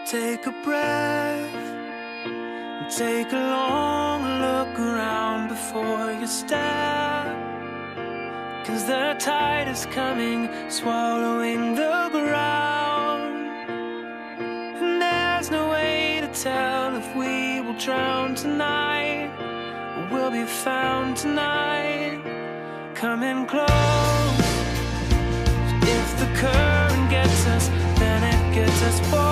Take a breath, and take a long look around before you step. 'Cause the tide is coming, swallowing the ground. And there's no way to tell if we will drown tonight or we'll be found tonight. Coming close. If the current gets us, then it gets us both.